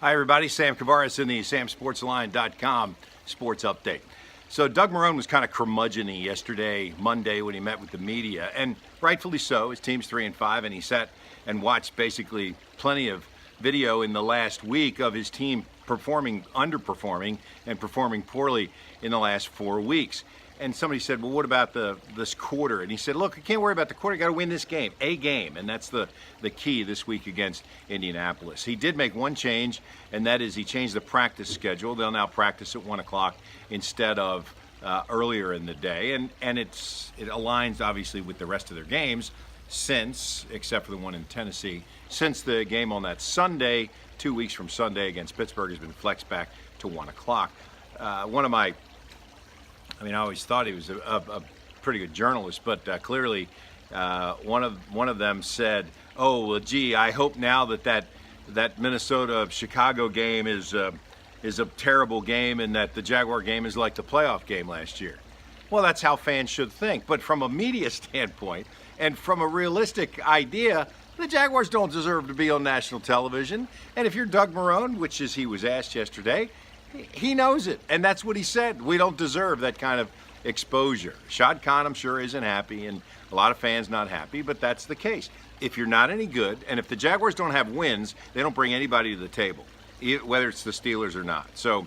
Hi, everybody. Sam Kavaris in the samsportsline.com sports update. So Doug Marrone was kind of curmudgeon-y yesterday, Monday, when he met with the media, and rightfully so. His team's 3-5, and he sat and watched basically plenty of video in the last week of his team underperforming, and performing poorly in the last 4 weeks. And somebody said, well, what about this quarter? And he said, look, you can't worry about the quarter. You got to win this game, a game. And that's the key this week against Indianapolis. He did make one change, and that is he changed the practice schedule. They'll now practice at 1 o'clock instead of earlier in the day. And it aligns, obviously, with the rest of their games since, except for the one in Tennessee, since the game on that Sunday, 2 weeks from Sunday against Pittsburgh, has been flexed back to 1 o'clock. I always thought he was a pretty good journalist, but clearly one of them said, "Oh, well, gee, I hope now that Minnesota-Chicago game is a terrible game, and that the Jaguar game is like the playoff game last year." Well, that's how fans should think. But from a media standpoint and from a realistic idea, the Jaguars don't deserve to be on national television. And if you're Doug Marrone, which is he was asked yesterday, he knows it, and that's what he said. We don't deserve that kind of exposure. Shad Khan, I'm sure, isn't happy, and a lot of fans not happy, but that's the case. If you're not any good, and if the Jaguars don't have wins, they don't bring anybody to the table, whether it's the Steelers or not. So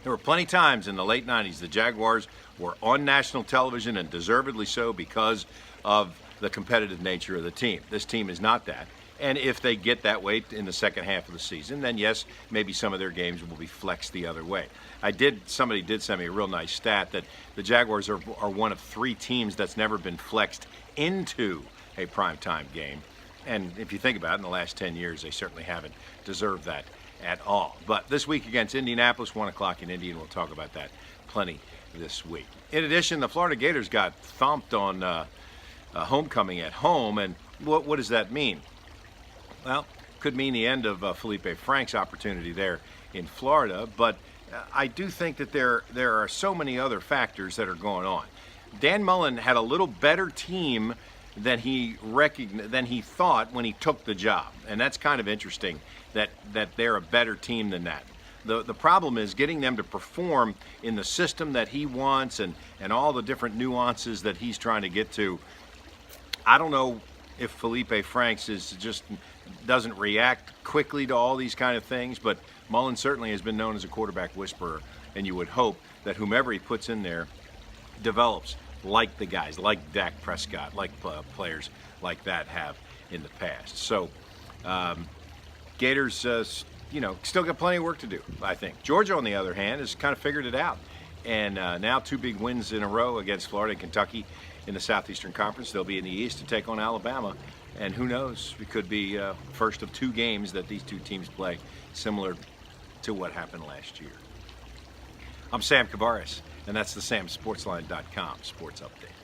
there were plenty of times in the late 90s the Jaguars were on national television, and deservedly so, because of the competitive nature of the team. This team is not that. And if they get that way in the second half of the season, then yes, maybe some of their games will be flexed the other way. Somebody did send me a real nice stat that the Jaguars are one of 3 teams that's never been flexed into a primetime game. And if you think about it, in the last 10 years, they certainly haven't deserved that at all. But this week against Indianapolis, 1 o'clock in Indy, and we'll talk about that plenty this week. In addition, the Florida Gators got thumped on homecoming at home, and what does that mean? Well, could mean the end of Felipe Frank's opportunity there in Florida, but I do think that there are so many other factors that are going on. Dan Mullen had a little better team than he thought when he took the job, and that's kind of interesting that they're a better team than that. The problem is getting them to perform in the system that he wants and all the different nuances that he's trying to get to. I don't know if Felipe Franks doesn't react quickly to all these kind of things, but Mullen certainly has been known as a quarterback whisperer, and you would hope that whomever he puts in there develops like the guys, like Dak Prescott, like players like that have in the past. So Gators, still got plenty of work to do, I think. Georgia, on the other hand, has kind of figured it out, and now 2 big wins in a row against Florida and Kentucky in the Southeastern Conference. They'll be in the East to take on Alabama. And who knows, it could be first of 2 games that these 2 teams play, similar to what happened last year. I'm Sam Kavaris, and that's the samsportsline.com Sports Update.